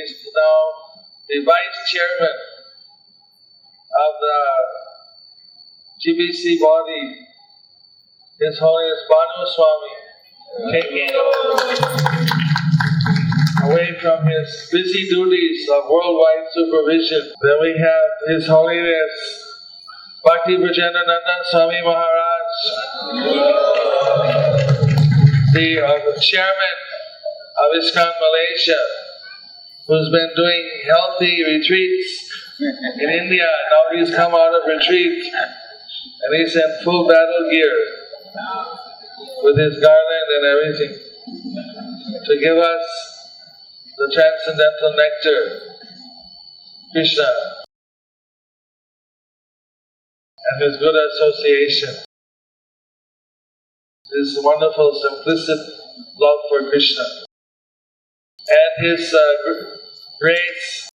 He's now the Vice Chairman of the GBC body. His Holiness Banu Swami, taking away from his busy duties of worldwide supervision. Then we have His Holiness Bhakti Prajananandan Swami Maharaj, the Chairman of ISKCON Malaysia, who's been doing healthy retreats in India. Now he's come out of retreat and he's in full battle gear with his garland and everything to give us the transcendental nectar, Kṛṣṇa, and his good association, his wonderful simplicit love for Kṛṣṇa, and his Grace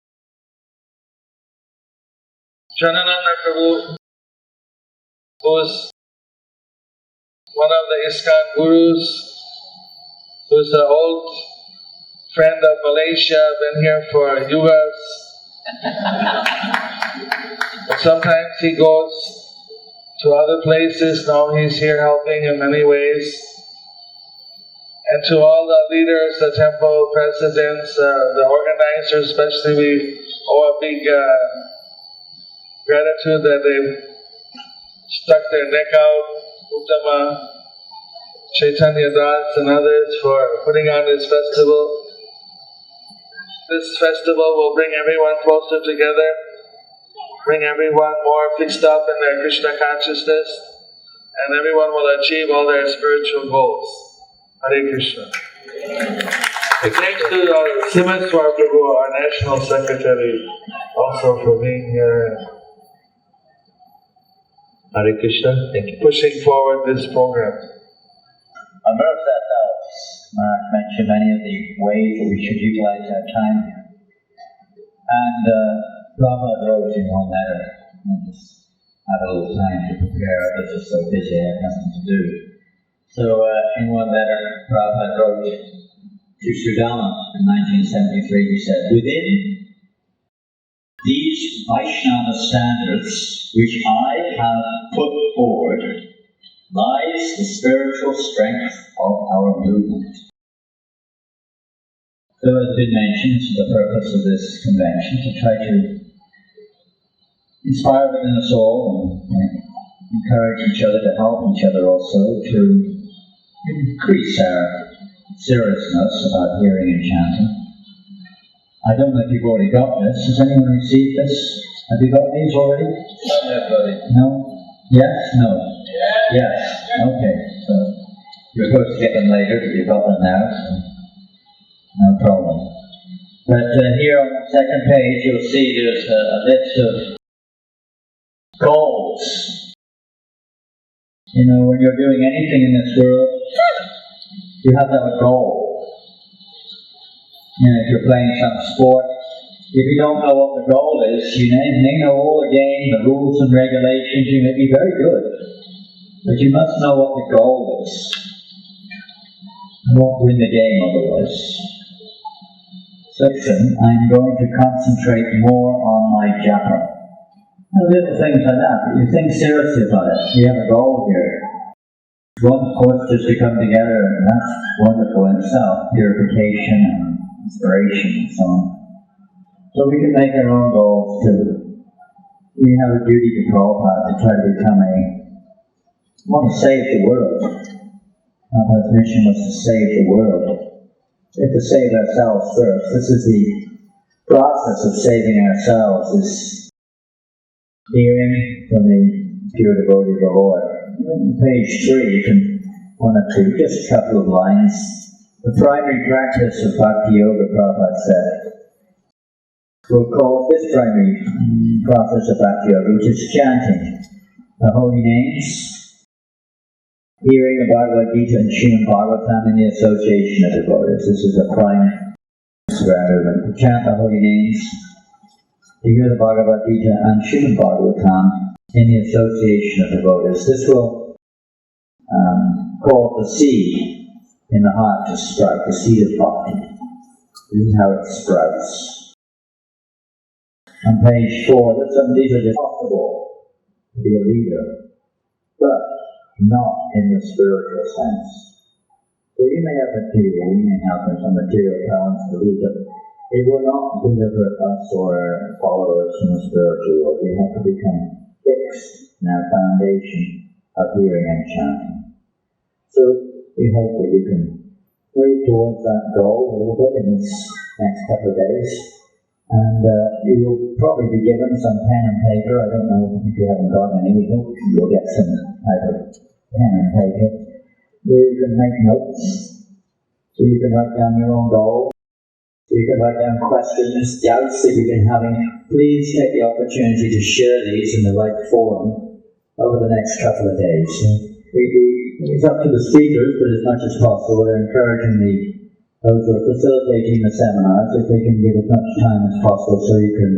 Janananda Prabhu, who is one of the ISKCON gurus, who is an old friend of Malaysia, been here for yugas. But sometimes he goes to other places, now he's here helping in many ways. And to all the leaders, the temple presidents, the organizers especially, we owe a big gratitude that they've stuck their neck out, Uttama, Chaitanya Das and others, for putting on this festival. This festival will bring everyone closer together, bring everyone more fixed up in their Kṛṣṇa consciousness, and everyone will achieve all their spiritual goals. Hare Kṛṣṇa. Thanks to Simaswar Prabhu, our National Secretary, also for being here. Hare Kṛṣṇa. Thank you. Pushing forward this program. On Earth that helps. Maharaj mentioned many of the ways that we should utilize our time here. And Prabhupada wrote in one letter, I just have a little time to prepare, others are so busy, I have nothing to do. So in one letter, Prabhupada wrote to Sudama in 1973, he said, "Within these Vaishnava standards which I have put forward lies the spiritual strength of our movement." So as has been mentioned, this is the purpose of this convention, to try to inspire within us all and encourage each other, to help each other also, to increase our seriousness about hearing and chanting. I don't know if you've already got this. Has anyone received this? Have you got these already? Everybody. No? Yes? No? Yes. Okay. So you're supposed to get them later, but you've got them now, so no problem. But here on the second page, you'll see there's a list of goals. You know, when you're doing anything in this world, you have to have a goal. You know, if you're playing some sport, if you don't know what the goal is, you may know all the game, the rules and regulations, you may be very good, but you must know what the goal is. You won't win the game otherwise. So I'm going to concentrate more on my japa. Little things like that, but you think seriously about it. We have a goal here. One, of course, just to come together, and that's wonderful in itself, purification and inspiration and so on. So we can make our own goals too. We have a duty to Prabhupada to try to become we want to save the world. Prabhupada's mission was to save the world. We have to save ourselves first. This is the process of saving ourselves, is hearing from the pure devotee of the Lord. On page 3, you can, 1 or 2, just a couple of lines. The primary practice of Bhakti Yoga, Prabhupada said, we'll call this primary process of Bhakti Yoga, which is chanting the holy names, hearing the Bhagavad Gita and Srimad Bhagavatam in the association of devotees. This is a primary movement. To chant the holy names, to hear the Bhagavad Gita and Srimad Bhagavatam in the association of devotees. This will cause the seed in the heart to sprout, the seed of bhakti. This is how it sprouts. On page 4, that some these are just possible to be a leader, but not in the spiritual sense. So you may have material, you may have some material talents to lead, but it will not deliver us or our followers from the spiritual world. We have to become fixed in our foundation of hearing and chanting. So we hope that you can move towards that goal a little bit in this next couple of days. And you will probably be given some pen and paper. I don't know if you haven't got any. We hope you'll get some type of pen and paper where you can make notes, so you can write down your own goals, so you can write down questions, doubts that you've been having. Please take the opportunity to share these in the right forum over the next couple of days. It's up to the speakers, but as much as possible, we're encouraging those who are facilitating the seminars, if they can give as much time as possible so you can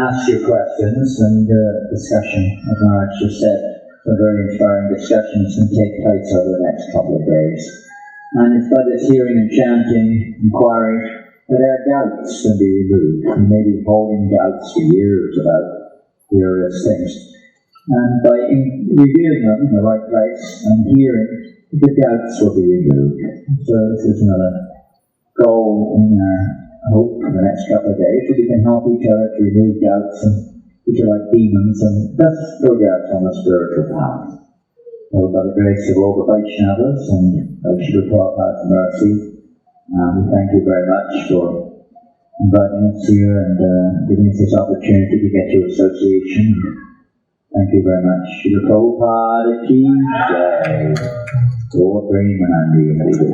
ask your questions and discussion. As Maharaj just said, some very inspiring discussions can take place over the next couple of days. And it's by this hearing and chanting, inquiry, that our doubts can be removed. We may be holding doubts for years about various things. And by revealing them in the right place and hearing, the doubts will be removed. So this is another goal in our hope for the next couple of days, that we can help each other to remove doubts and which are like demons, and thus progress on the spiritual path. So by the grace of all the Vaishnavas and Srila Prabhupada's mercy, we thank you very much for inviting us here and giving us this opportunity to get your association. Thank you very much. Srila Prabhupada ki jai. Lord Premanandi Hare.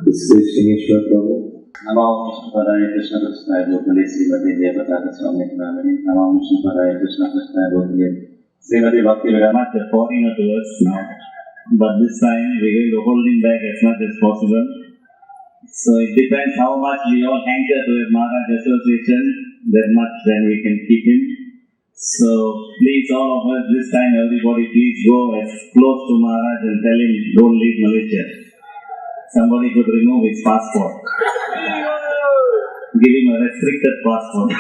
This is Shri Prabhu. Namo Vishnu Padaya Krishna Krishna Bhutale Srimati Jayapataka Swami Namani. Namo Vishnu Padaya Krishna Krishna Bhutale Srimati Bhakti Vedanta pouring to us now. But this time we are going to hold him back as much as possible. So it depends how much we all anchor to a Maharaj association, that much then we can keep him. So please all of us this time, everybody please go as close to Maharaj and tell him don't leave Malaysia. Somebody could remove his passport. Give him a restricted passport.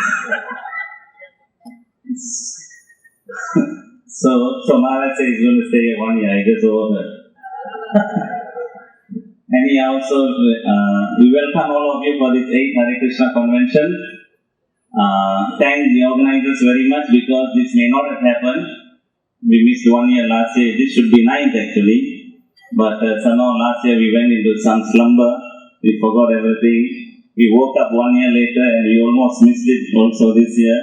So Maharaj says he's going to stay here 1 year. I guess over. Anyhow, so we welcome all of you for this 8th Hare Krishna convention. Thank the organizers very much, because this may not have happened. We missed 1 year last year. This should be 9th actually. But somehow last year we went into some slumber. We forgot everything. We woke up 1 year later and we almost missed it also this year.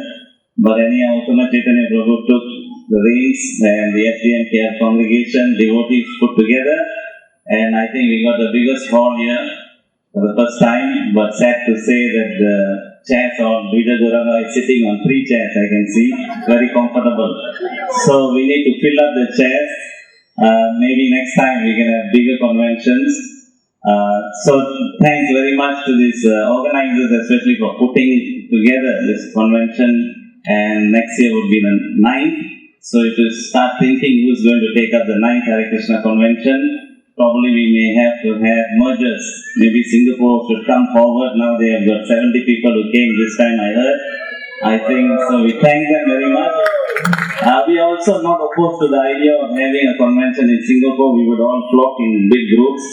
But anyhow, Uttama Chaitanya Prabhu took the reins and the FDMKR congregation, devotees put together. And I think we got the biggest hall here for the first time. But sad to say that the chairs on Vida Duranga is sitting on 3 chairs, I can see. Very comfortable. So we need to fill up the chairs. Maybe next time we can have bigger conventions. So thanks very much to these organizers, especially for putting together this convention. And next year would be the 9th. So if you start thinking who's going to take up the 9th Hare Krishna convention, probably we may have to have mergers. Maybe Singapore should come forward. Now they have got 70 people who came this time, I heard. I think so. We thank them very much. We are also not opposed to the idea of having a convention in Singapore. We would all flock in big groups.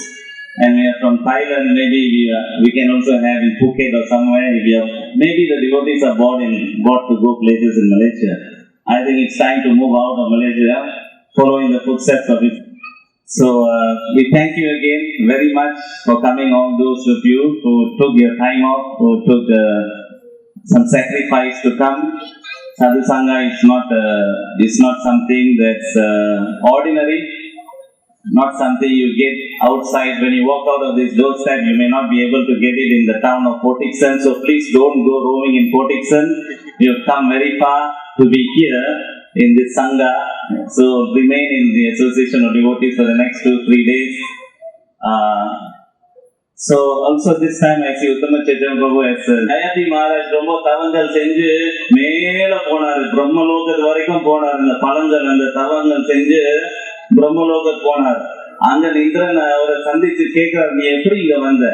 And we are from Thailand. Maybe we can also have in Phuket or somewhere. Maybe the devotees are bored to go places in Malaysia. I think it's time to move out of Malaysia, following the footsteps of it. So we thank you again very much for coming, all those of you who took your time off, who took some sacrifice to come. Sadhu Sangha is not something that's ordinary, not something you get outside. When you walk out of this doorstep, you may not be able to get it in the town of Port Dickson. So please don't go roaming in Port Dickson. You've come very far to be here in this Sangha. So remain in the association of devotees for the next 2-3 days. So also this time I see Uttama Chaitanya Prabhu as Jayanti Maharaj ரொம்ப தவங்கள் செஞ்சு மேல போனாரு, பிரம்மலோகத்து வரைக்கும் போனார். இந்த பழங்கள் அந்த தவங்கள் செஞ்சு பிரம்மலோகத்து போனார். அங்க இந்திரன் அவரை சந்திச்சு கேட்கிறார், நீ எப்படி இங்க வந்த?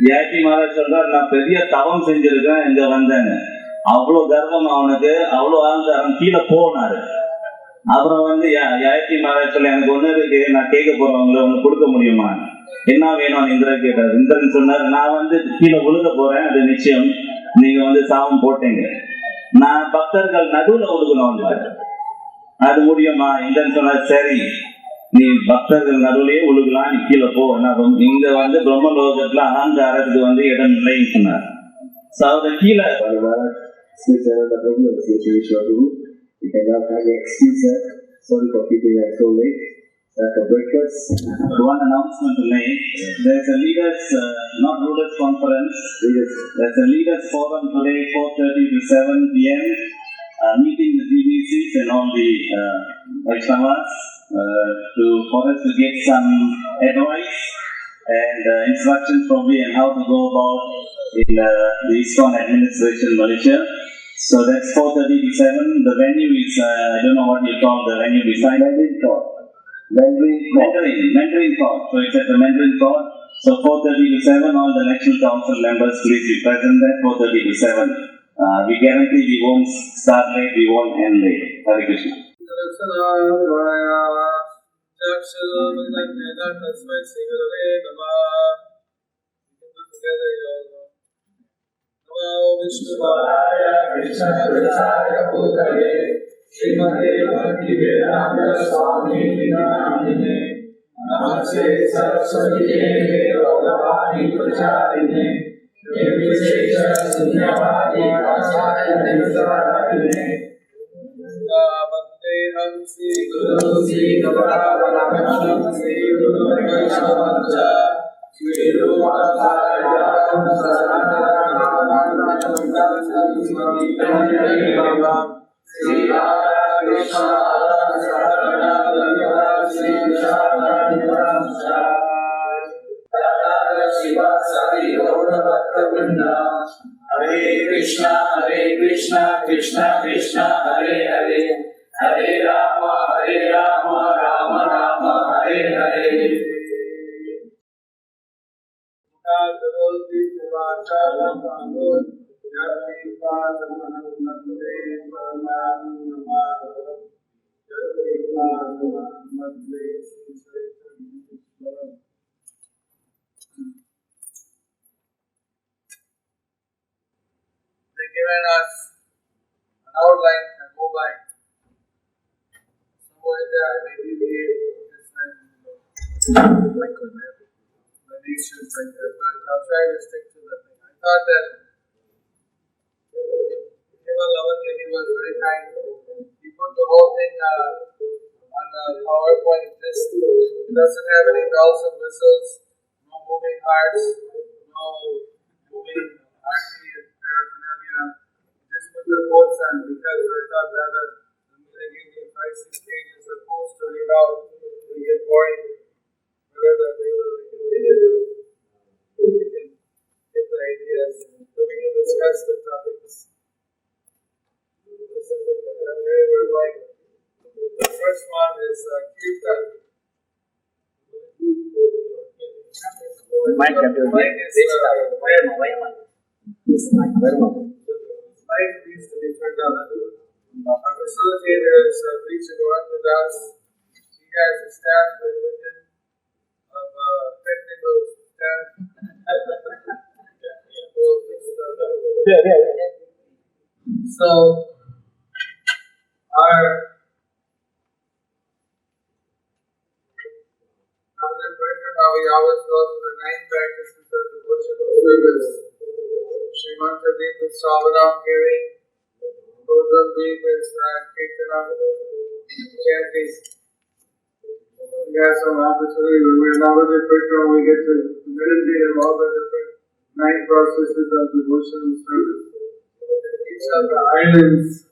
ஜாயந்தி மகாராஜ் சொல்றாரு, நான் பெரிய தவம் செஞ்சிருக்கேன் இங்க வந்தேன்னு. அவ்வளவு கர்வம் அவனுக்கு, அவ்வளவு அகங்காரம், கீழே போனாரு. அப்புறம் ஜாயந்தி மகாராஜ் சொல்ல, எனக்கு ஒண்ணு இருக்கு, நான் கேட்க போறவங்களை ஒண்ணு கொடுக்க முடியுமா, என்ன வேணும் இந்திரன் கேட்டார். இந்திரன் சொன்னார், நான் கீழே விழுக போறேன், அது நிச்சயம், நீங்க சாபம் போட்டீங்க, நான் பக்தர்கள் நடுவுல விழுகணும், அது முடியுமா? இந்திரன் சொன்னார், சரி, நீ பக்தர்கள் நடுவுலயே விழுகலாம், நீ கீழே போ, இங்க பிரம்மலோகத்துல அகங்காரத்துக்கு இடம் இல்லைன்னு சொன்னார். சோ அவரை கீழே you can now kindly excuse her. Sorry for keeping her so late. For breakfast, one announcement to make. There's a leaders, not rulers conference. There's a leaders forum today, 4:30 to 7 p.m. Meeting the DBCs and all the Vaishnavas for us to get some advice and instructions probably on how to go about in the ISKCON administration Malaysia. So that's 4:30 to 7. The venue is, I don't know what you call the venue beside. Mandarin Court. Mandarin Court. So it's at the Mandarin Court. So 4:30 to 7, all the National Council members please be present there, 4:30 to 7. We guarantee we won't start late, we won't end late. Hare Krishna. Vishnuvaraya Krishna Kṛṣṇaya Bhutale Srimate Bhaktivedanta Swami Namine Namaste Saraswati Deve Bhagavani Pracharine Nirvishesha Sunyavadi Prasaya Nisaradine Vandeham Sri Guru Sri Gavaravanam Sri Guru Vaishnavamcha Sri Rupa Hare Krishna, Krishna Krishna, Hare Hare, Hare Rama, Rama Rama, Hare Hare. They've given us an outline to go by. Somewhere there I may deviate this time. Like the nations like that, but I'll try to stick to the thing. I thought that he was very kind. He put the whole thing on a PowerPoint. This doesn't have any bells and whistles, no moving hearts, no moving artery and paraphernalia. Just put the quotes on because I thought that they gave me 5-6 pages of quotes to read out. They get boring. Whatever they will read it. We can get the ideas. So we can discuss the topics. This is the way we're going. The first one is Kirtan. Mic needs to be turned on. Our facilitator is Richard Orthodox. He has a staff with him of technical staff. So, our we always go to the 9 practices of devotional service. Srimanta Deep is Savanam hearing, Gudram Deep is Kirtanam, chanting. We have some opportunity when we're in Navadvip, we get to meditate on all the different 9 processes of devotional service. Each of the islands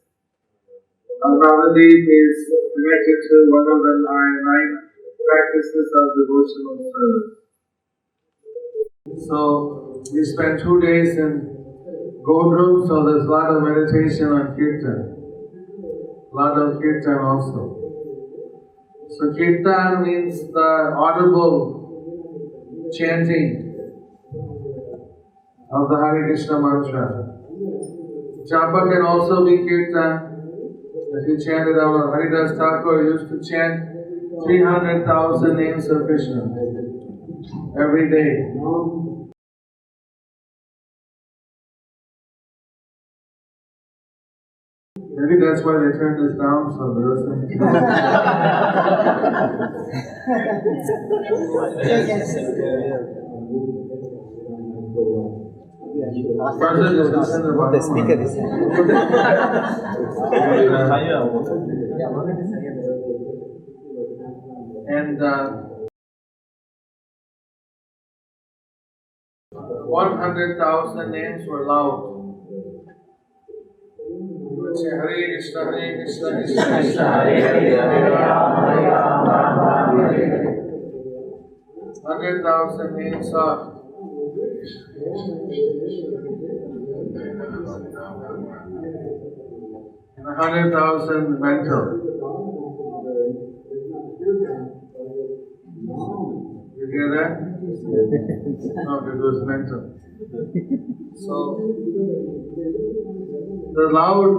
of Navadvip is connected to one of the 9 practices of devotional service. So we spent 2 days in Godrum, so there's a lot of meditation on Kirtan. A lot of Kirtan also. So Kirtan means the audible chanting of the Hare Kṛṣṇa mantra. Japa can also be kirtan. If you chant it out, Haridas Thakur used to chant 300,000 names of Krishna every day. Maybe that's why they turned this down so there doesn't. The speaker is And 100,000 names were loud. You would say Hare Kṛṣṇa, Hare Kṛṣṇa, Krishna Krishna, Hare Hare, Hare Rama, Hare Rama, Hare Hare. 100,000 names soft. And 100,000 mental. You hear that? No, it was mental. So, the loud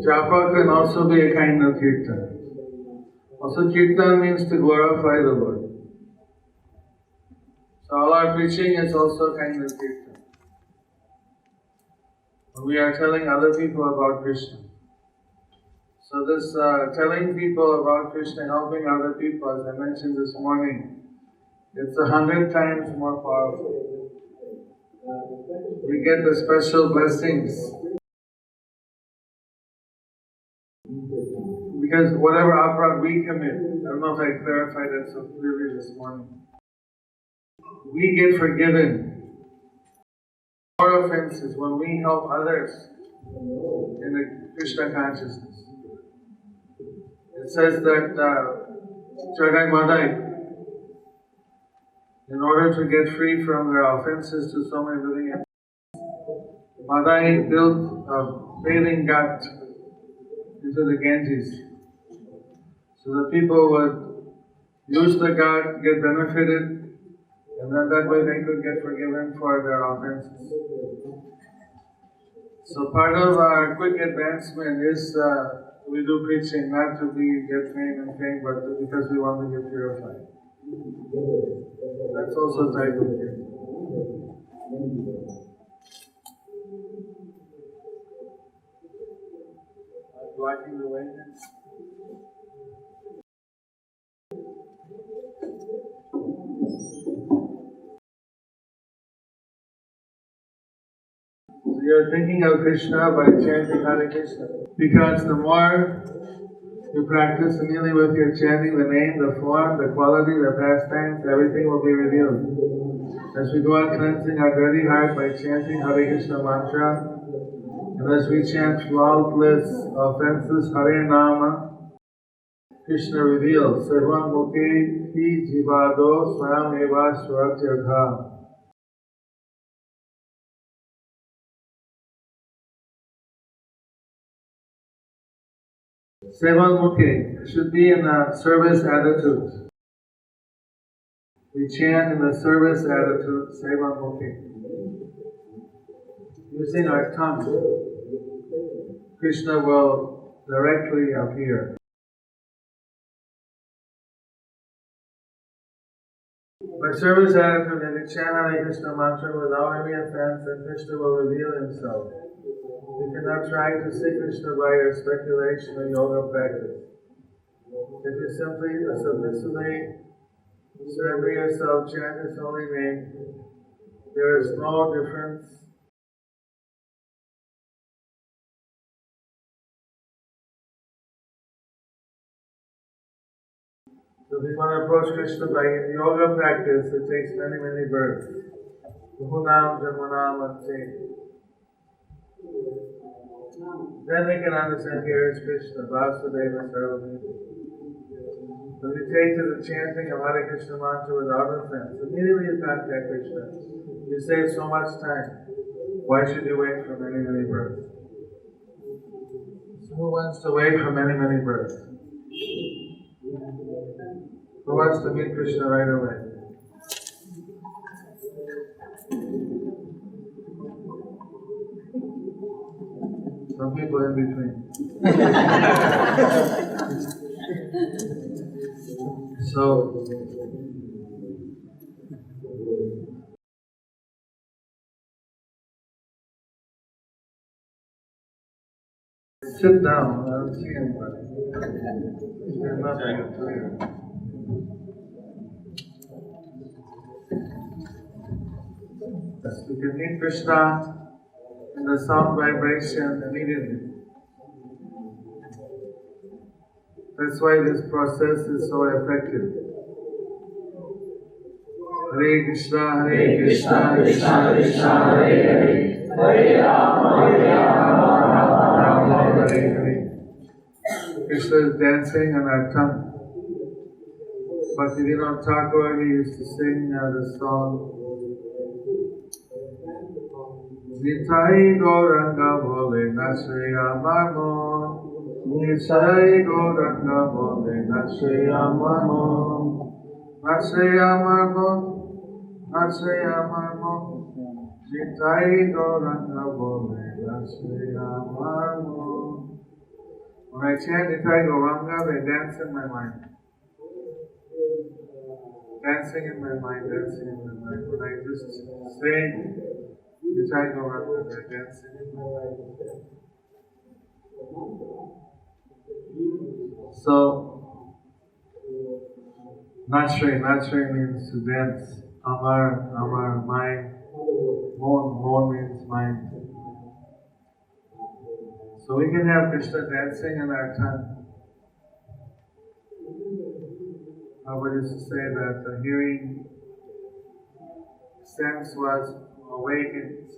japa can also be a kind of kirtan. Also, kirtan means to glorify the Lord. So, all our preaching is also a kind of kirtan. We are telling other people about Krishna. So this telling people about Krishna, helping other people, as I mentioned this morning, it's 100 times more powerful. We get the special blessings. Because whatever aparad we commit, I don't know if I clarified that so clearly this morning, we get forgiven. Our offenses when we help others in the Krishna consciousness. It says that Jayanti, in order to get free from their offenses to so many living entities, Madai built a bathing ghat into the Ganges. So the people would use the ghat, get benefited, and then that way they could get forgiven for their offenses. So part of our quick advancement is we do preaching not to get fame and fame, but because we want to get purified. That's also a type of thing. Blocking the way. So you're thinking of Krishna by chanting Hare Krishna. Because the more you practice immediately with your chanting, the name, the form, the quality, the pastimes, everything will be revealed. As we go on cleansing our dirty heart by chanting Hare Krishna mantra, and as we chant faultless offenses, Hare Nama, Krishna reveals, Sevan Mukhe Hi Jivado Swam Eva Swatyagha. Sevan Mukhe should be in a service attitude. We chant in the service attitude, Sevan Mukhe. Using our tongue, Krishna will directly appear. By service attitude, if you chant Hare Krishna mantra without any offense, then Krishna will reveal himself. You cannot try to see Krishna by your speculation or yoga practice. If you simply, submissively surrender yourself, chant His holy name, there is no difference. So if you want to approach Krishna by yoga practice, it takes many, many births. Bhunam Janmanam Ante. Then they can understand here is Krishna, Vasudeva Sarvamiti. So if you take to the chanting of Hare Krishna mantra without offense, immediately you contact Krishna. You save so much time. Why should you wait for many, many births? So who wants to wait for many, many births? Who wants to meet Krishna right away? some people in between. So, sit down, I don't see anybody. Stand up, I can tell you. We can meet Kṛṣṇa in the sound vibration immediately. That's why this process is so effective. Hare Kṛṣṇa, Hare Kṛṣṇa, Krishna Krishna, Hare Hare, Hare Rama, Rama Rama, Hare Hare. Krishna is dancing on our tongue. Bhaktivinoda Thakur, he used to sing the song, Nitai Gauranga Bole Nashe Amar Mon, Nitai Gauranga Bole Nashe Amar Mon, Nashe Amar Mon, Nashe Amar Mon, Nitai Gauranga Bole Nashe Amar Mon. When I chant Nitai Gauranga, they dance in my mind. Dancing in my mind, dancing in my mind. When I just say Nitai Gauranga, they're dancing in my mind. So, Nachre means to dance. Amar, mind. Mon means mind. So we can have Krishna dancing in our tongue. Nobody used to say that the hearing sense was awakened,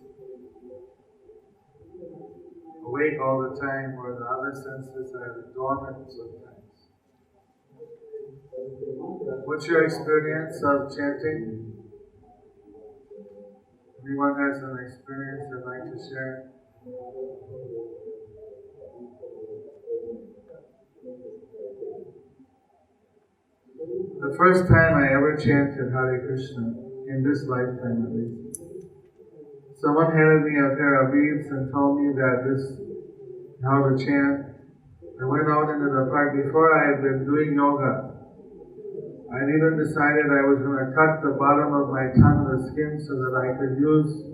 awake all the time, where the other senses are dormant sometimes. What's your experience of chanting? Anyone has an experience they'd like to share? The first time I ever chanted Hare Kṛṣṇa, in this lifetime at least, someone handed me a pair of beads and told me that this is how to chant. I went out into the park. Before I had been doing yoga, I'd even decided I was going to cut the bottom of my tongue, the skin, so that I could use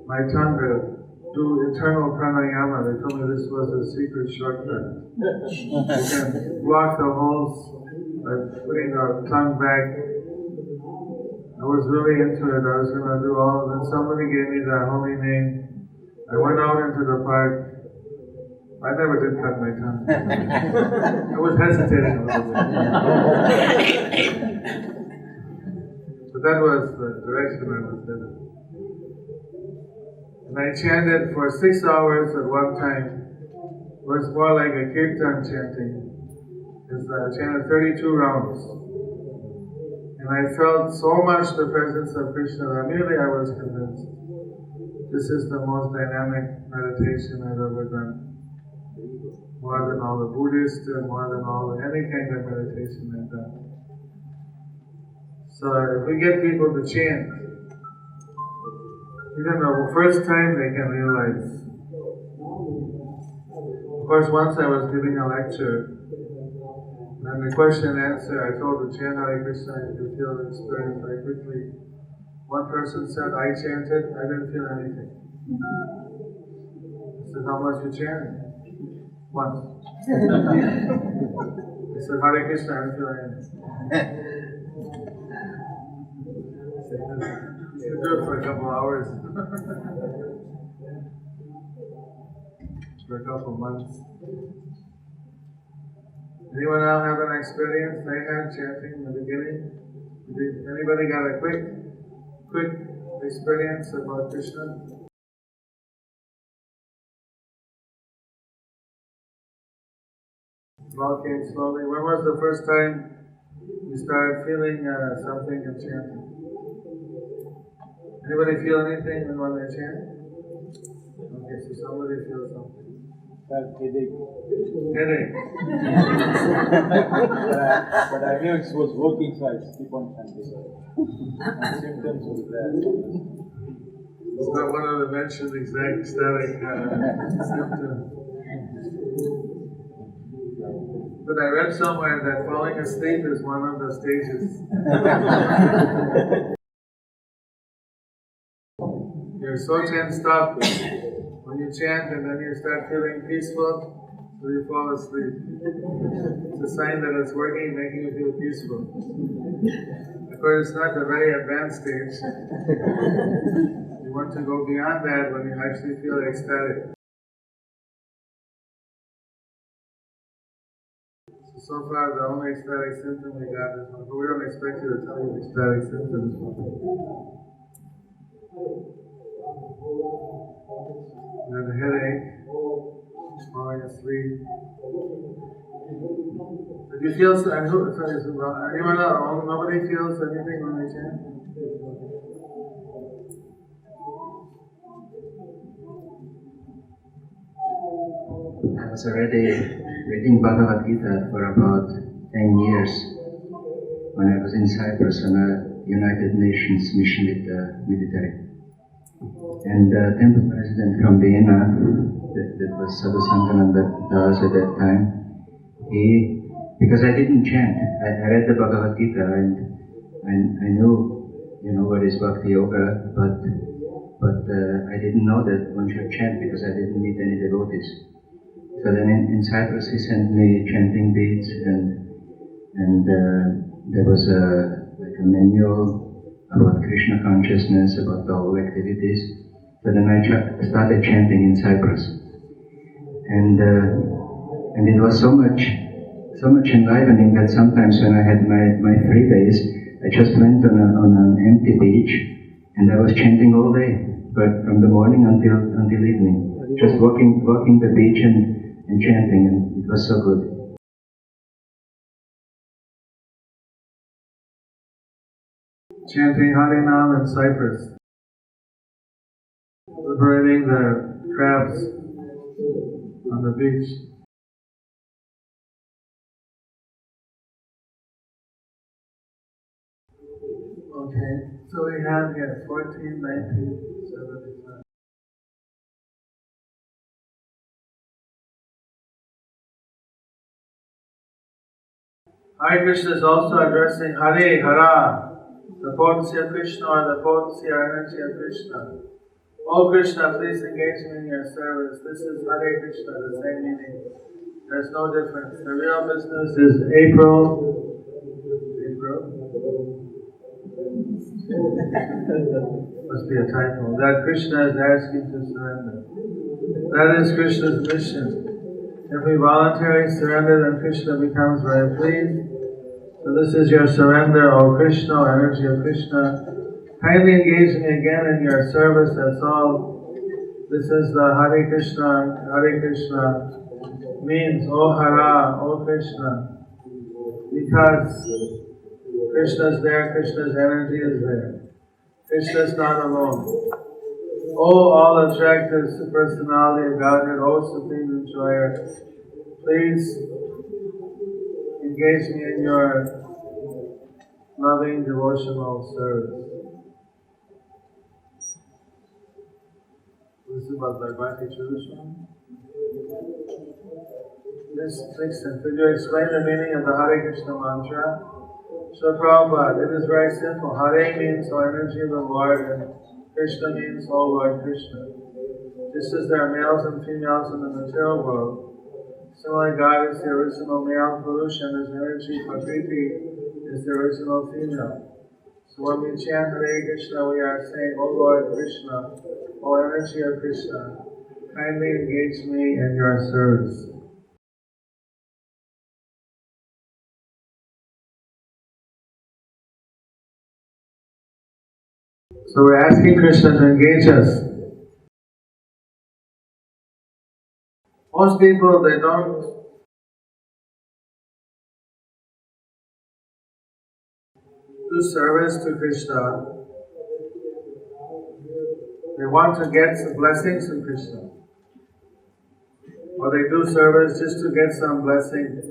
my tongue to do eternal pranayama. They told me this was a secret shortcut. You can block the holes by putting our tongue back. I was really into it. I was going to do all of it. Somebody gave me the holy name. I went out into the park. I never did cut my tongue. I was hesitating a little bit. But that was the direction I was headed. And I chanted for 6 hours at one time. It was more like a kirtan chanting. I chanted 32 rounds. And I felt so much the presence of Krishna that immediately I was convinced this is the most dynamic meditation I've ever done. More than all the Buddhists and more than any kind of meditation I've done. So if we get people to chant, even the first time they can realize. Of course, once I was giving a lecture, and the question and answer, I told the chant Hare Kṛṣṇa, you could feel the experience very quickly. One person said, I chanted, I didn't feel anything. I said, how much you chanted? Once. I said, Hare Kṛṣṇa, I didn't feel anything. I said, you do it for a couple hours. For a couple months. Anyone else have an experience they had chanting in the beginning? Anybody got a quick experience about Krishna? It all came slowly. When was the first time you started feeling something in chanting? Anybody feel anything when they chant? Okay, so somebody feels something. Headache. Headache. But I knew it was working, so I keep on chanting. And symptoms were there. It's not one of the mentioned exact static symptoms. But I read somewhere that falling asleep is one of the stages. You're so tensed up when you chant and then you start feeling peaceful, so you fall asleep. It's a sign that it's working, making you feel peaceful. Of course, it's not a very advanced stage. You want to go beyond that when you actually feel ecstatic. So far, the only ecstatic symptom we got is one, but we don't expect you to tell you ecstatic symptoms. You have a headache, falling asleep. Did you feel, anyone else? Nobody feels anything when they chant? I was already reading Bhagavad Gita for about 10 years when I was in Cyprus on a United Nations mission with the military. And the temple president from Vienna, that was Sadhu Sangananda Das at that time, because I didn't chant, I read the Bhagavad Gita and I knew, what is Bhakti Yoga, but I didn't know that one should chant because I didn't meet any devotees. So then in Cyprus he sent me chanting beads and there was a manual about Krishna consciousness, about the whole activities. So then I started chanting in Cyprus. And it was so much enlivening that sometimes when I had my free days, I just went on an empty beach and I was chanting all day, but from the morning until evening. Just walking the beach and chanting, and it was so good. Chanting Hare Nam in Cyprus, liberating the crabs on the beach. Okay, so we have here 14, 19, 75. Hare Krishna is also addressing Hare, Hara, the potency of Krishna or the potency or energy of Krishna. Oh Krishna, please engage me in your service. This is Hare Krishna, the same meaning. There's no difference. The real business is April. Must be a typo. That Krishna is asking to surrender. That is Krishna's mission. If we voluntarily surrender, then Krishna becomes very pleased. So this is your surrender, O Krishna, O energy of Krishna. Kindly engage me again in your service, that's all. This is the Hare Krishna means, O Hara, O Krishna. Because Krishna is there, Krishna's energy is there. Krishna is not alone. O all attractive personality of Godhead, O Supreme Enjoyer, please engage me in your loving devotional service. This is about Jayapataka tradition. This Dixon, could you explain the meaning of the Hare Krishna mantra? So Prabhupada, it is very simple. Hare means O energy of the Lord and Krishna means O Lord Krishna. Just as there are males and females in the material world, similarly God is the original male, Purusha, and his energy, Prakriti, is the original female. So when we chant Hare Krishna, we are saying, O Lord Krishna, O energy of Krishna, kindly engage me in your service. So we're asking Krishna to engage us. Most people, they don't do service to Krishna. They want to get some blessings from Krishna. Or they do service just to get some blessing.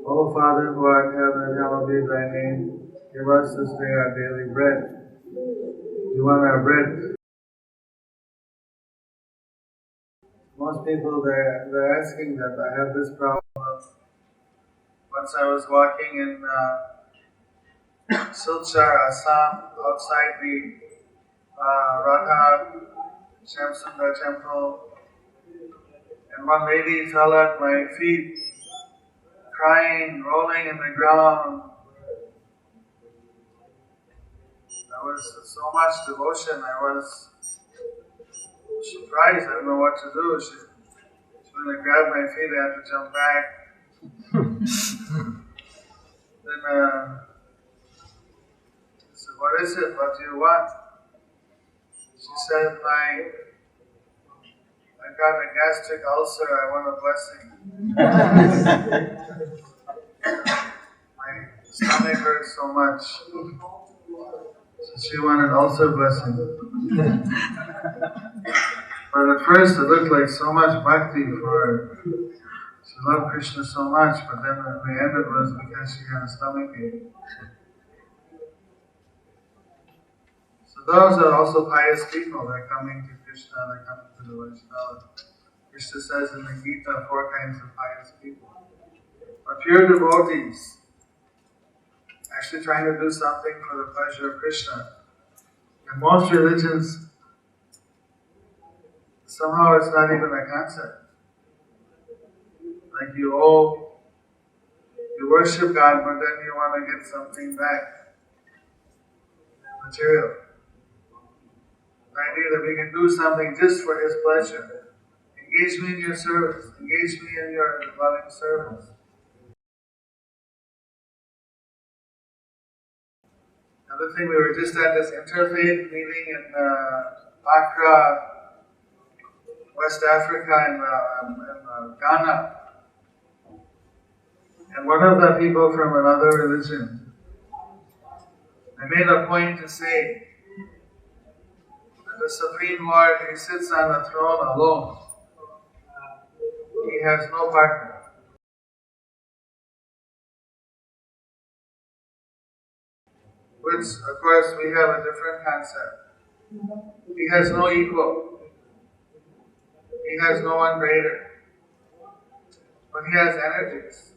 O Father who art in heaven, hallowed be thy name. Give us this day our daily bread. We want our bread. most people they're asking that I have this problem. Once I was walking in Silchar, Assam, outside the Radha Shamsundar temple, and one lady fell at my feet, crying, rolling in the ground. There was so much devotion, I was surprised, I don't know what to do. She when I grabbed my feet, I had to jump back. Then I said, what is it? What do you want? She said, I got a gastric ulcer, I want a blessing. My stomach hurts so much. So she wanted ulcer blessing. But at first it looked like so much bhakti for her. She loved Krishna so much, but then at the end it was because she had a stomach ache. So those are also pious people. They're coming to Krishna, they're coming to the Vaishnava. Krishna says in the Gita 4 kinds of pious people. But pure devotees, actually trying to do something for the pleasure of Krishna. In most religions, somehow it's not even a concept. Like you worship God, but then you want to get something back. Material. The idea that we can do something just for His pleasure. Engage me in your service. Engage me in your loving service. Another thing, we were just at this interfaith meeting in Accra, West Africa, in Ghana. And one of the people from another religion, they made a point to say that the Supreme Lord, He sits on the throne alone. He has no partner. Which, of course, we have a different concept. He has no equal. He has no one greater. But He has energies.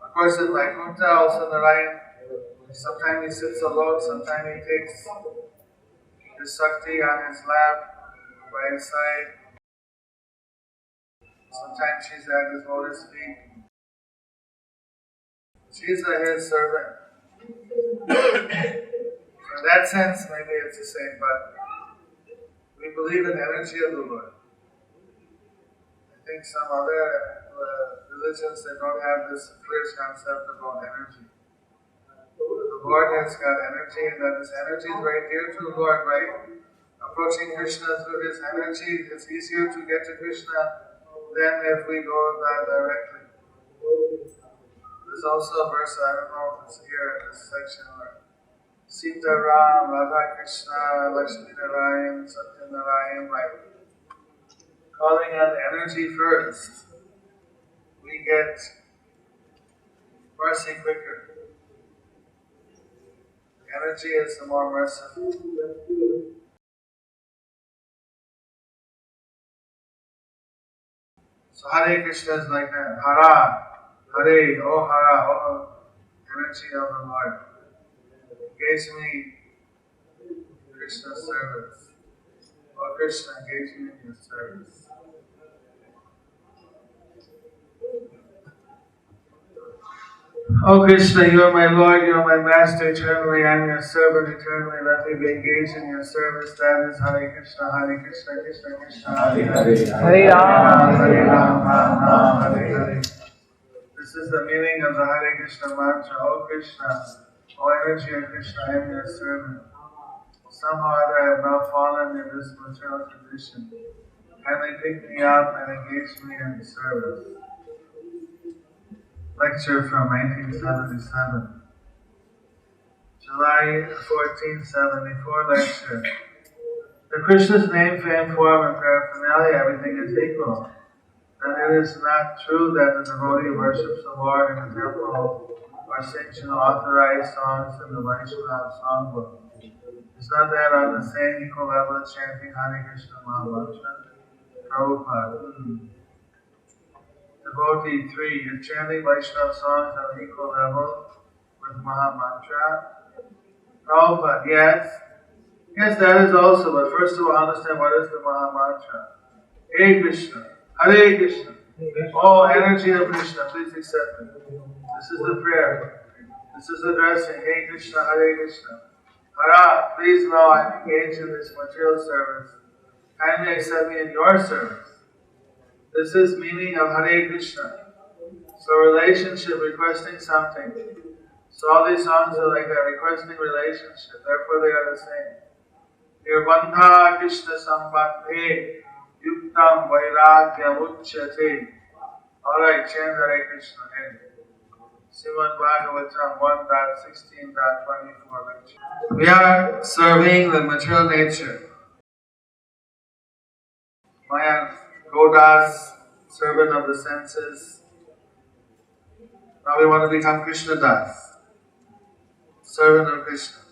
Of course, in Vaikuntha, also Narayan, sometimes He sits alone, sometimes He takes His Sakti on His lap, by His side. Sometimes she's at His lotus feet. She's His servant. So in that sense, maybe it's the same, but we believe in the energy of the Lord. I think some other religions, they don't have this clear concept about energy. The Lord has got energy, and that His energy is very dear to the Lord, right? Approaching Krishna through His energy, it's easier to get to Krishna than if we go that directly. There's also a verse, I don't know if it's here in this section, where Sita Ram, Radha Krishna, Lakshmi Narayan, Satya Narayan, right? Calling on the energy first, we get mercy quicker. Energy is the more merciful. So Hare Krishna is like that. Hara, Hare, oh Hara, oh energy of the Lord. Engage me in Krishna's service. Oh Krishna, engage me in your service. Oh Krishna, you are my Lord, you are my Master eternally, I am your servant eternally, let me be engaged in your service. That is Hare Krishna, Hare Krishna, Krishna Krishna, Hare Hare, Hare Rama, Hare Rama, Hare Hare. This is the meaning of the Hare Krishna mantra. Oh Krishna, oh energy of Krishna, I am your servant. Somehow or other I have now fallen in this material condition. Kindly pick me up and engage me in service. Lecture from 1977. July 1474 lecture. The Krishna's name, fame, form, and paraphernalia, everything is equal. And it is not true that the devotee worships the Lord in the temple or sings authorized songs in the Vaishnava songbook. Is not that on the same equal level as chanting Hare Krishna Maha Mantra? Prabhupada. Devotee 3. Is chanting Vaishnava songs on equal level with Maha Mantra? Prabhupada. Yes. Yes, that is also, but first of all, understand what is the Maha Mantra. Hare Krishna. Hare Krishna. Oh, energy of Krishna, please accept it. This is the prayer. This is addressing Hare Krishna, Hare Krishna. Hara, please know I'm engaged in this material service. Kindly accept me in your service. This is meaning of Hare Krishna. So relationship, requesting something. So all these songs are like that, requesting relationship. Therefore they are the same. Nirbandha Krishna Sambandhe Yuktam Vairagyam Uchyate. Alright, chant Hare Krishna. Srimad Bhagavatam 1.16.24 lecture. We are serving the material nature. Maya Godas, servant of the senses. Now we want to become Krishna Das, servant of Krishna.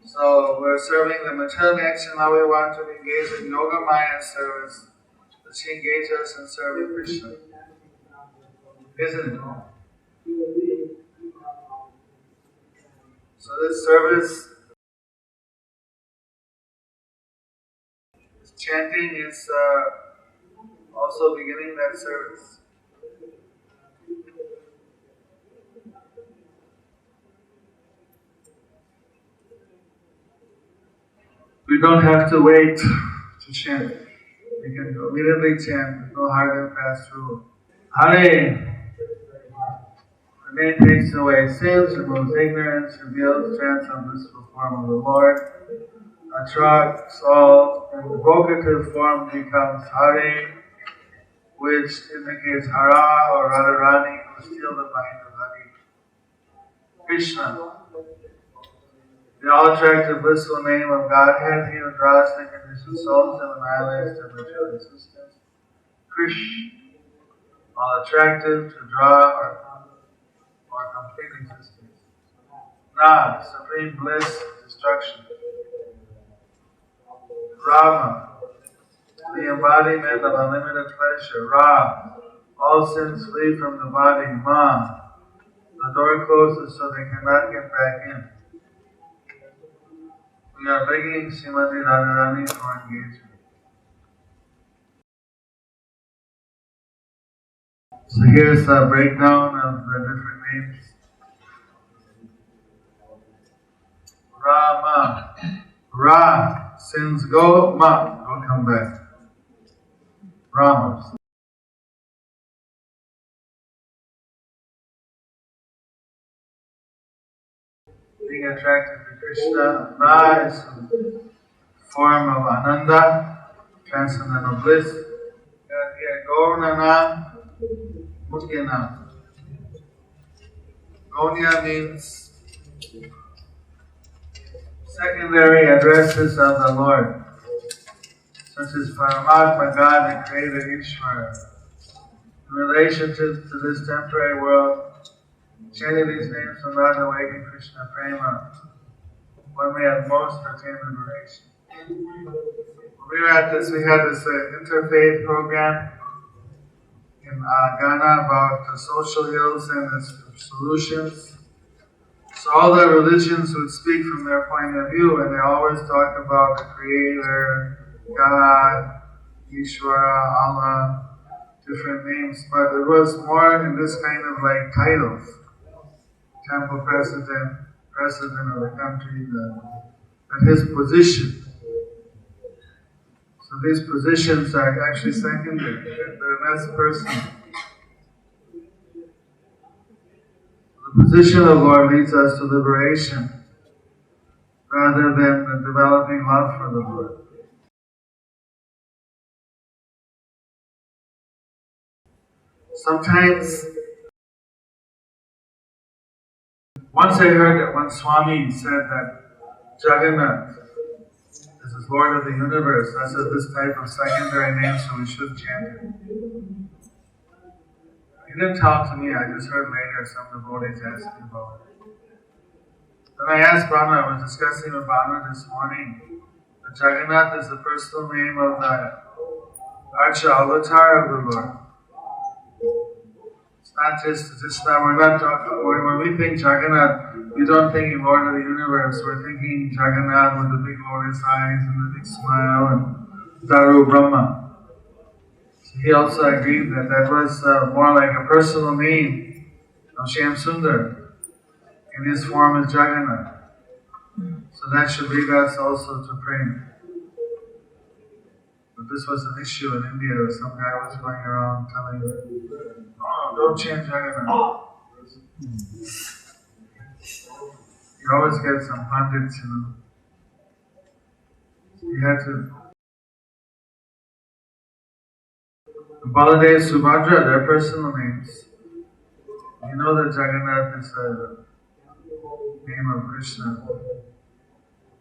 So we're serving the material nature. Now we want to engage in Yoga Maya service. Let's engage us in serving Krishna. Isn't it? So this service, chanting is also beginning that service. We don't have to wait to chant. We can immediately chant, no hard and fast rule. Hare! The name takes away sins, removes ignorance, reveals chants on blissful form of the Lord. Attracts all, and the vocative form becomes Hare, which indicates Hara or Radharani, who steal the mind of Hare. Krishna. The all-attractive blissful name of Godhead, he who draws the conditioned souls and annihilates their material existence. Krish, all-attractive, to draw or complete existence. Na, supreme bliss, destruction. Rama, the embodiment of unlimited pleasure. Ra, all sins flee from the body. Ma, the door closes so they cannot get back in. We are begging Srimati Radharani for engagement. So here's a breakdown of the different names. Rama, Ra, sins go, Ma, will come back. Rama. Being attracted to Krishna, Na is a form of Ananda, transcendental bliss. Here, Gaurana, Mutyana. Gaunya means secondary addresses of the Lord, such as Paramatma, God, the Creator, Ishvara. In relation to this temporary world, chanting these names will not awaken Krishna Prema. One may at most attain liberation. We had this interfaith program in Ghana about the social ills and its solutions. So all the religions would speak from their point of view, and they always talk about the Creator, God, Ishvara, Allah, different names, but it was more in this kind of like titles. Temple president of the country, and his position. So these positions are actually secondary. They're less personal. The position of Lord leads us to liberation rather than developing love for the Lord. Sometimes, once I heard that one Swami said that Jagannath is Lord of the universe. I said this type of secondary name, so we should chant it. He didn't talk to me, I just heard later some devotees asking about it. When I asked Brahma, I was discussing with Brahma this morning, that Jagannath is the personal name of the Archa avatar of the Lord. It's not just that we're not talking, when we think Jagannath, we don't think in Lord of the Universe, we're thinking Jagannath with the big lotus eyes and the big smile and Daru Brahma. So he also agreed that that was more like a personal name of Shyam Sundar in his form as Jagannath. So that should lead us also to praying. But this was an issue in India. Some guy was going around telling them, "Oh, don't chant Jagannath." You always get some pundits, You had to. Baladev, Subhadra, their personal names. You know that Jagannath is a name of Krishna,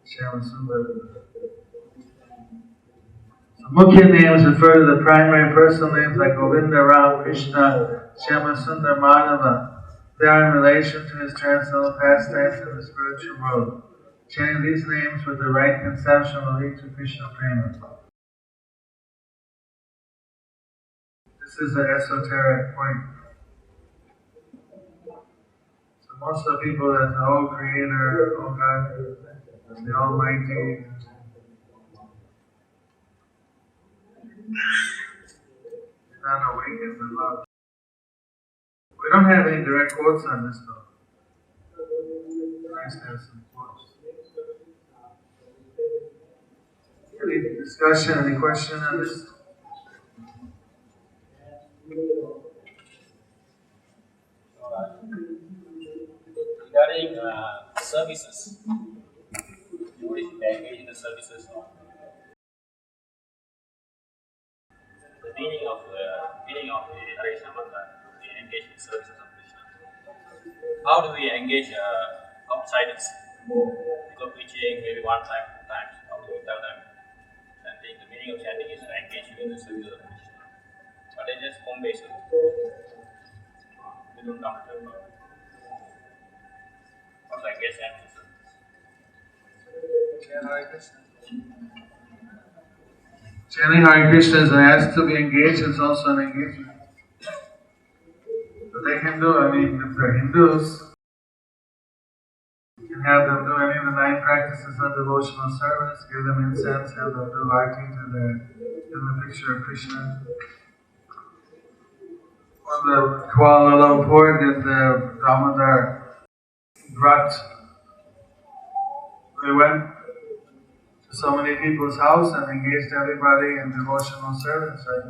Shyama Sundar. Mukhya names refer to the primary personal names like Govinda, Ram, Krishna, Shyama Sundar, Madhava. They are in relation to his transcendental pastimes in the spiritual world. Chanting these names with the right conception will lead to Krishna prema. This is an esoteric point. So most of the people that say, "Oh Creator, oh God, the Almighty," not awakened in love. We don't have any direct quotes on this though. Nice to have some quotes. Any discussion, any question on this? Regarding services, you would engage in the services of the meaning of the Hare Krishna mantra, the engage in services of Krishna. How do we engage outsiders? Because preaching maybe one time, two times. How do we tell them? Chanting, the meaning of chanting is to engage you in the service of Krishna. But they just home based. They don't come to the how to engage them in service. Chanting Hare Krishna is asked to be engaged, it's also an engagement. But they can do, if they're Hindus, you can have them do any of the 9 practices of devotional service, give them incense, have them do arti in the picture of Krishna. When the Kuala Lumpur did the Damodar Vrat, they went to so many people's house and engaged everybody in devotional service. Right?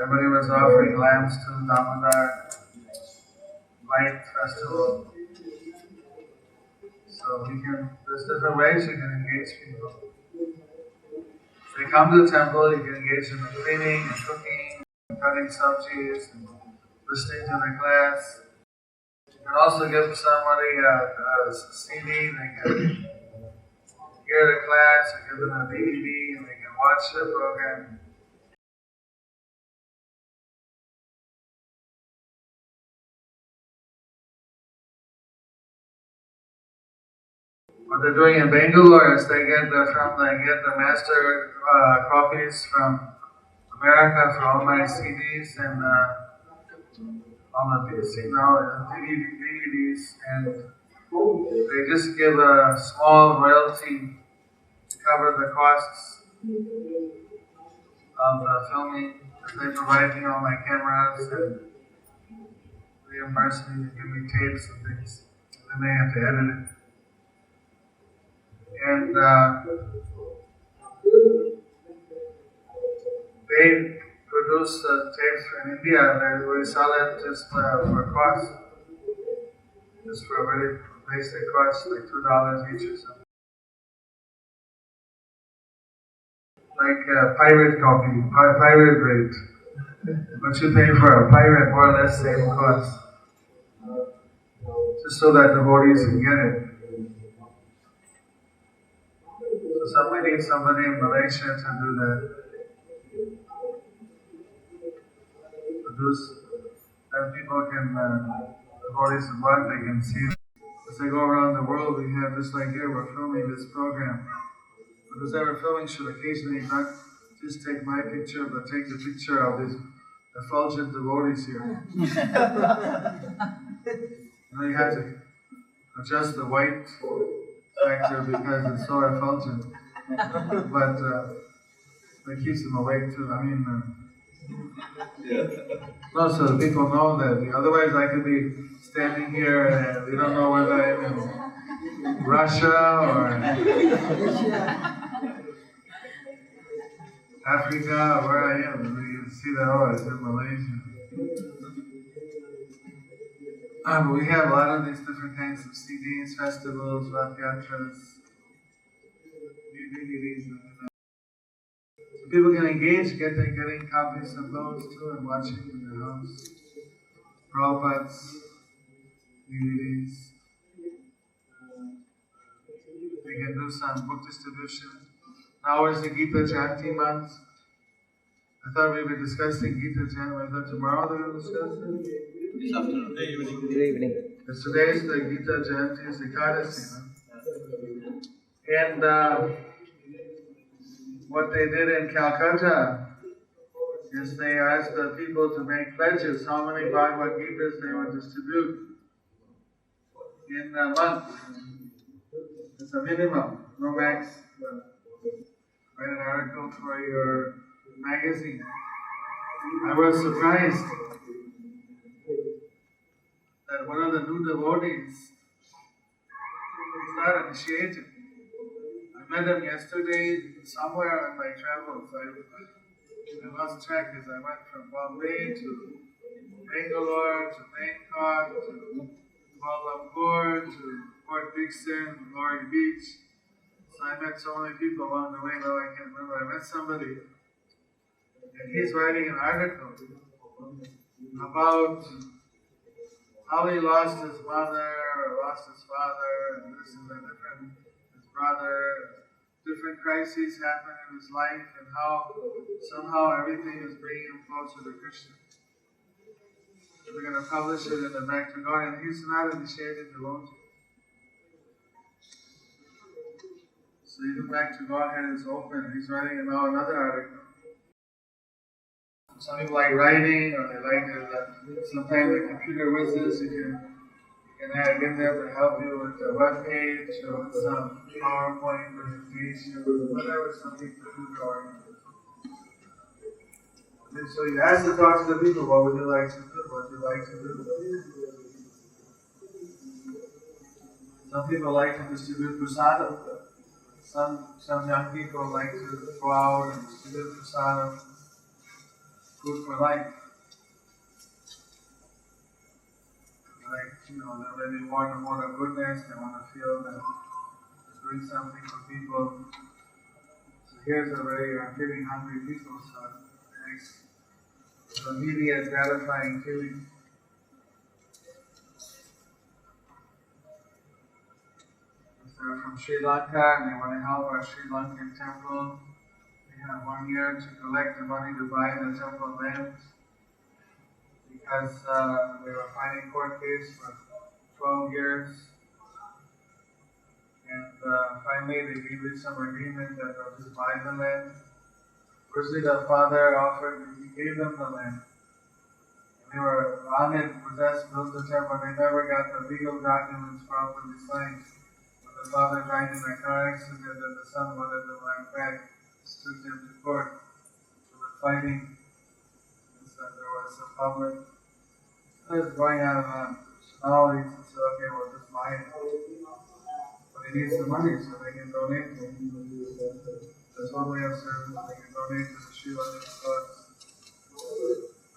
Everybody was offering lamps to Damodar Light Festival. So there's different ways you can engage people. If they come to the temple, you can engage them in cleaning and cooking, and cutting sabjis, and listening to the class. You can also give somebody a CD, they can hear the class, or give them a DVD, and they can watch the program. What they're doing in Bangalore is they get the master copies from America for all my CDs and all the DVDs, and they just give a small royalty to cover the costs of the filming. They provide me all my cameras and reimburse me and give me tapes and things. Then they have to edit it. And they produce tapes in India. We sell it just for cost, just for a very basic cost, like $2 each or something. Like a pirate copy, pirate rate. What you pay for a pirate, more or less same cost. Just so that devotees can get it. So somebody needs somebody in Malaysia to do that. Produce, then people can, devotees want, they can see. As I go around the world, we have just like here, we're filming this program. But who's ever filming should occasionally not just take my picture, but take the picture of these effulgent devotees here. You have to adjust the white factor because it's so effulgent. But that keeps them awake too. I mean, no, so that people know that. Otherwise, I could be standing here and we don't know whether I'm in Russia or Africa or where I am. You can see that, oh, it's in Malaysia. We have a lot of these different kinds of CDs, festivals, Rath Yatras, DVDs. So people can engage, getting copies of those too and watching in their house. Prabhupada's DVDs. They can do some book distribution. Now is the Gita Jayanti month. I thought we were discussing Gita Jayanti. I thought tomorrow they were discussing it. This afternoon, Good evening. Because today is the Gita Jayanti, is the Kṛṣṇa. And what they did in Calcutta is they asked the people to make pledges how many Bhagavad Gitas they would distribute in a month. It's a minimum, no max. Write an article for your magazine. I was surprised that one of the new devotees is not initiated. I met him yesterday somewhere on my travels. I lost track as I went from Bombay to Bangalore to Bangkok to Kuala Lumpur to Port Dickson, Laurie Beach. So I met so many people along the way, now I can't remember. I met somebody and he's writing an article about how he lost his mother, or lost his father, and this and that, his brother, different crises happen in his life, and how somehow everything is bringing him closer to Krishna. So we're going to publish it in the Back to God, and he's not initiated devotee. So even Back to Godhead is open. He's writing now another article. Some people like writing, or they like sometimes the computer whizzes. You can add in there to help you with the web page or with some PowerPoint presentation or whatever, something computer oriented. So you ask to talk to the people, what would you like to do? What would you like to do? Some people like to distribute prasadam. Some young people like to go out and distribute prasadam. Food for life. Like, they're really want a more of goodness, they want to feel that they're doing something for people. So here's a way you're feeling hungry people, so it makes the immediate gratifying feeling. If they're from Sri Lanka and they want to help our Sri Lankan temple, we have 1 year to collect the money to buy the temple land because we were fighting court case for 12 years. And finally they gave us some agreement that they'll just buy the land. Firstly the father offered, he gave them the land. And they were on it, possessed, built the temple, they never got the legal documents properly signed. When the father died in a car accident and the son wanted the land back, took them to court. So the fighting, there was a public, it was going on, so now he said, okay, we'll just buy it. But he needs the money so they can donate to him. That's one way of service, they can donate to the Sri Lankan cause.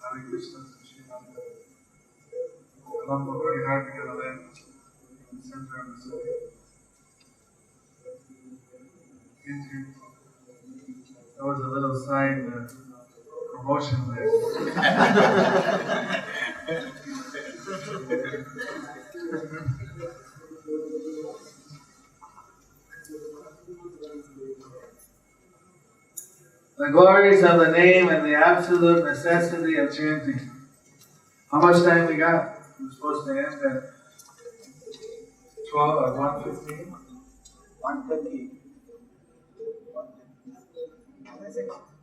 Hare Krishna to Sri Lanka. Colombo, very hard to get a land in the center of the city. That was a little side promotion there. The glories of the name and the absolute necessity of chanting. How much time we got? We're supposed to end at 1:15? 1:30.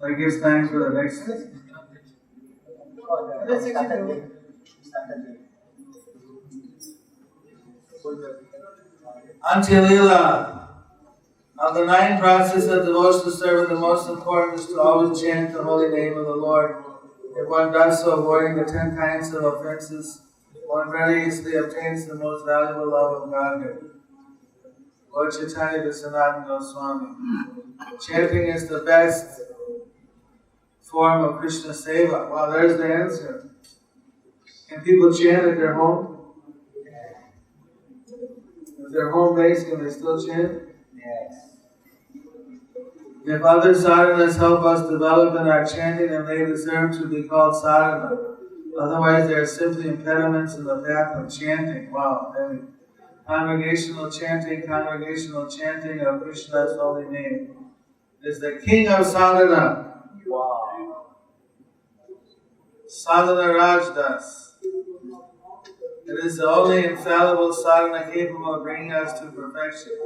That gives time for the next. Antilila. Of the 9 processes of devotional service, the most important is to always chant the holy name of the Lord. If one does so, avoiding the 10 kinds of offenses, one very easily obtains the most valuable love of Godhead. Lord Chaitanya Sanatana Goswami. Chanting is the best form of Krishna Seva. Well, there's the answer. Can people chant at their home? If they're home based, can they still chant? Yes. If other sadhanas help us develop in our chanting, then they deserve to be called sadhana. Otherwise, they are simply impediments in the path of chanting. Wow. Congregational chanting of Krishna's holy name is the king of sadhana. Wow. Sadhana Rajdas. It is the only infallible sadhana capable of bringing us to perfection.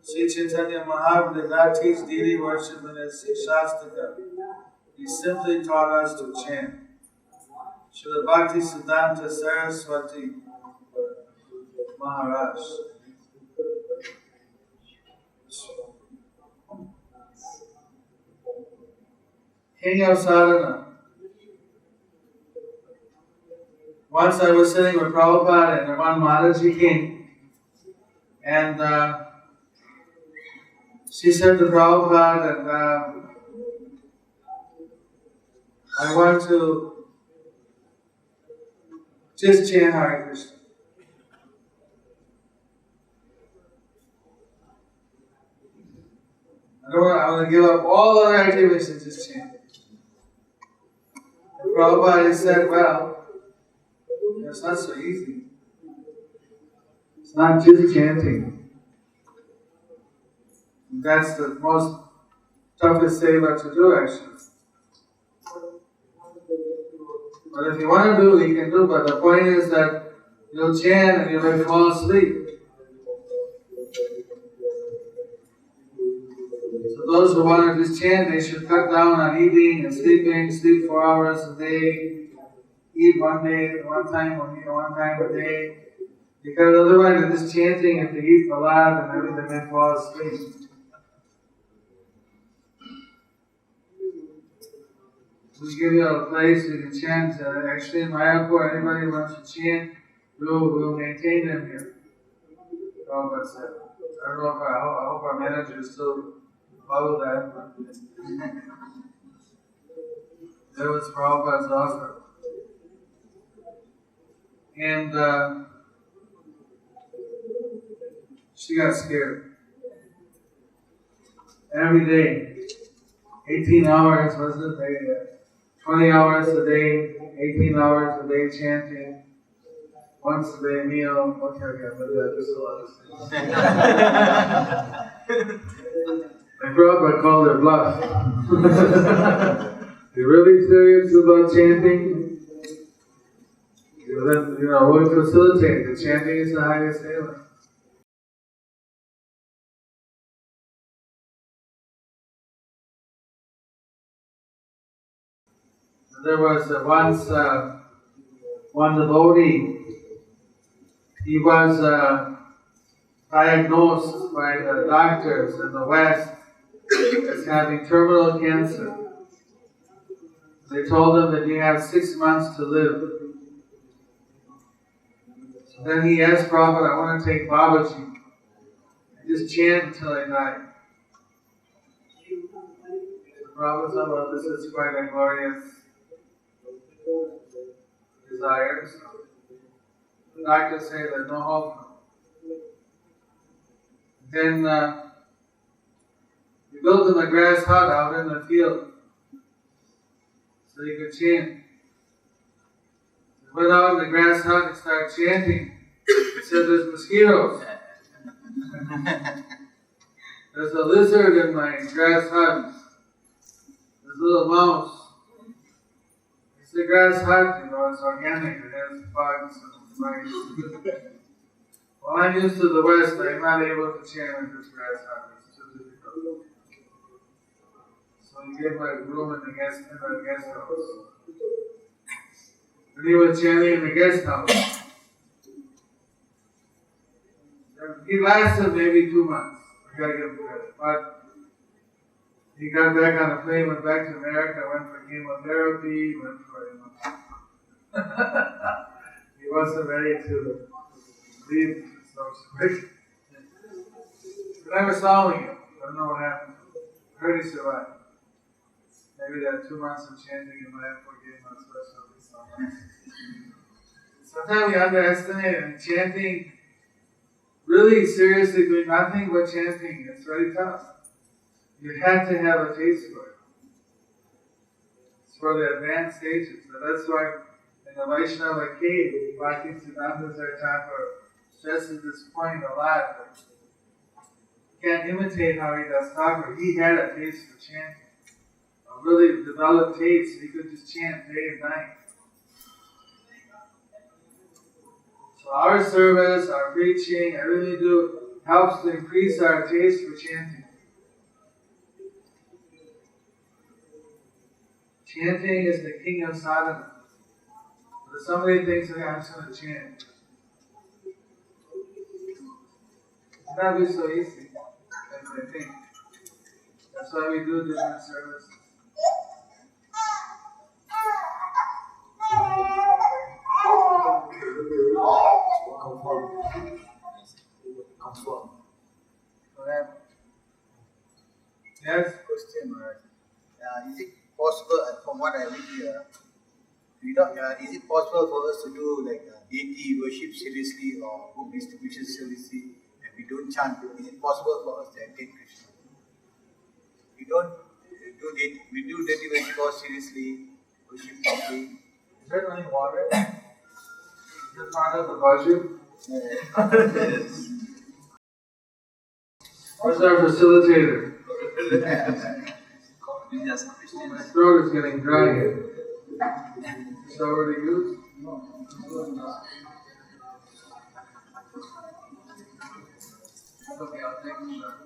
Sri Chaitanya Mahaprabhu did not teach deity worship in his Shastaka. He simply taught us to chant. Srila Bhakti Siddhanta Saraswati Maharaj. King of Sadhana. Once I was sitting with Prabhupada and one Mataji came, and she said to Prabhupada that I want to just chant Hare Krishna. I want to give up all other activities and just chant. And Prabhupada said, well, it's not so easy. It's not just chanting. That's the most toughest seva to do, actually. But if you want to do it, you can do it. But the point is that you'll chant and you may fall asleep. So those who want to just chant, they should cut down on eating and sleeping, sleep 4 hours a day, eat one time a day. Because otherwise, if just chanting, if they eat a lot, then everything may fall asleep. We give you a place you can chant. Actually, in Mayapur, anybody who wants to chant, we'll maintain them here. Prabhupada said. I don't know if I hope our managers still follow that. But that was Prabhupada's offer. And she got scared. Every day, 18 hours, wasn't it? 20 hours a day, 18 hours a day chanting, once a day meal. Okay, but there's a lot of things. My Prabhupada called her bluff. You're really serious about chanting? Then, we'll facilitate. The chanting is the highest seva. There was once one devotee. He was diagnosed by the doctors in the West as having terminal cancer. They told him that he had 6 months to live. So then he asked Prabhupada, I want to take Babaji and just chant until I die. So Prabhupada said, well, this is quite a glorious desires. The doctors say there's no hope. Then we built him a grass hut out in the field so he could chant. He went out in the grass hut and started chanting. He said, there's mosquitoes. There's a lizard in my grass hut. There's a little mouse. It's a grass hut, it's organic, it has bugs and mice. When I'm used to the West, I'm not able to chant with this grasshopper. It's too difficult. So he gave my room in the guest house. When he was chanting in the guest house, he lasted maybe 2 months. I gotta give him credit. But he got back on a plane, went back to America, went for chemotherapy, went for, he wasn't ready to leave so quick. I never saw him again. I don't know what happened. I heard he survived. Maybe that 2 months of chanting in Mayapur gave him a special result. Sometimes we underestimate and chanting, really seriously doing nothing but chanting, it's very tough. You have to have a taste for it. It's for the advanced stages. So that's why in the Vaishnava cave, Bhaktisiddhanta Thakur stresses this point a lot. You can't imitate how he does Thakur. He had a taste for chanting. A really developed taste. He could just chant day and night. So our service, our preaching, everything we do helps to increase our taste for chanting. Chanting is the king of sadhana. But somebody thinks, okay, I'm just going to chant. It's not be so easy as they think. That's why we do different services. Yes? Question, is it possible, from what I read here, is it possible for us to do like deity worship seriously or book distribution seriously and we don't chant? Is it possible for us to attain Krishna? We do deity worship all seriously, worship properly. Is there any water? Is it part of the budget? Where's our facilitator? My throat is getting dry here. Is that what he used? Okay, I'll take the shot.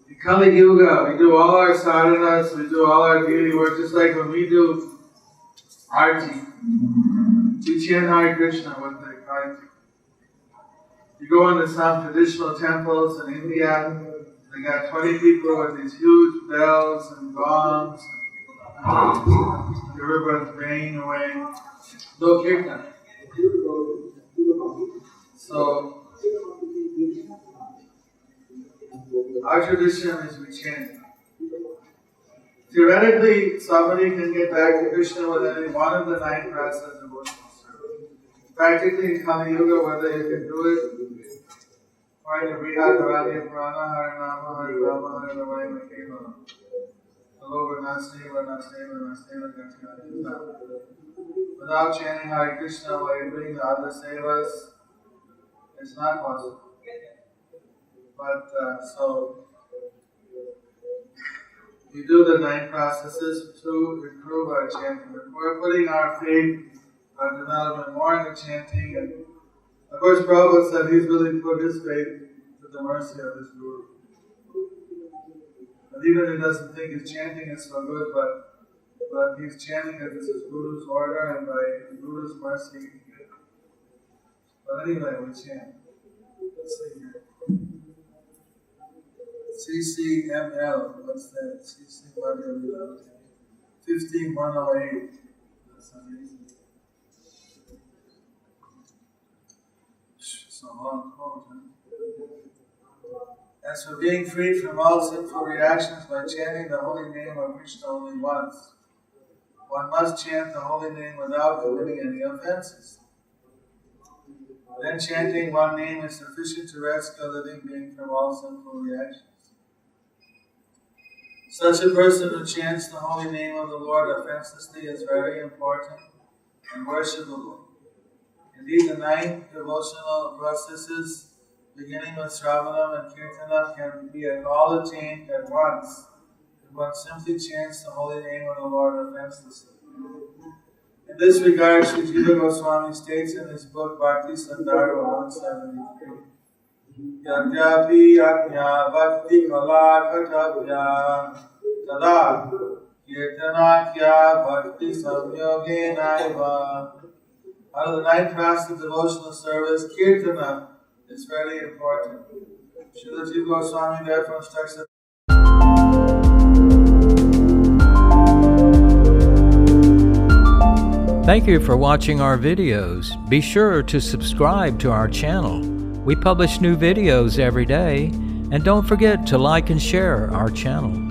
In Kali Yuga, we do all our sadhanas, we do all our deity work, just like when we do arti. We chant Hare Kṛṣṇa with the arti. You go into some traditional temples in India, they got 20 people with these huge bells and gongs, everyone's baying away. No kirtan. So, our tradition is we chant. Theoretically, somebody can get back to Krishna with any one of the 9 processes of devotional service. Practically in Kali Yuga, whether you can do it, find a Brihadavadya Purana, Hare Nama, Hare Rama, Hare Rama, Keva. Hello, Nasneva, Nasneva, Nasneva, Nasneva. Without chanting Hare Krishna while you're doing the other sevas, it's not possible. But, so, we do the 9 processes to improve our chanting. We're putting our faith, our development more into chanting. And of course, Prabhupada said he's really put his faith to the mercy of his Guru. But even if he doesn't think his chanting is so good, but he's chanting as it's his Guru's order and by his Guru's mercy. But anyway, we chant. Let's see here. CCML, what's that? CC 15108. That's amazing. So long quote, huh? As for being free from all sinful reactions by chanting the holy name of Krishna only once, one must chant the holy name without committing any offenses. Then chanting one name is sufficient to rescue a living being from all sinful reactions. Such a person who chants the holy name of the Lord offenselessly is very important and worshipable. Indeed, the 9 devotional processes beginning with Shravanam and Kirtanam, can be all attained at once. If one simply chants the holy name of the Lord offenselessly. In this regard, Sri Jiva Goswami states in his book Bhakti Sandarbha 173, Yadyapi Yajna Bhakti Kala Katabhya Tada Kirtanakya Bhakti Samyogenaiva. Out of the 9 paths of devotional service, Kirtana is very important. Srila Jiva Goswami therefore instructs us. Thank you for watching our videos. Be sure to subscribe to our channel. We publish new videos every day, and don't forget to like and share our channel.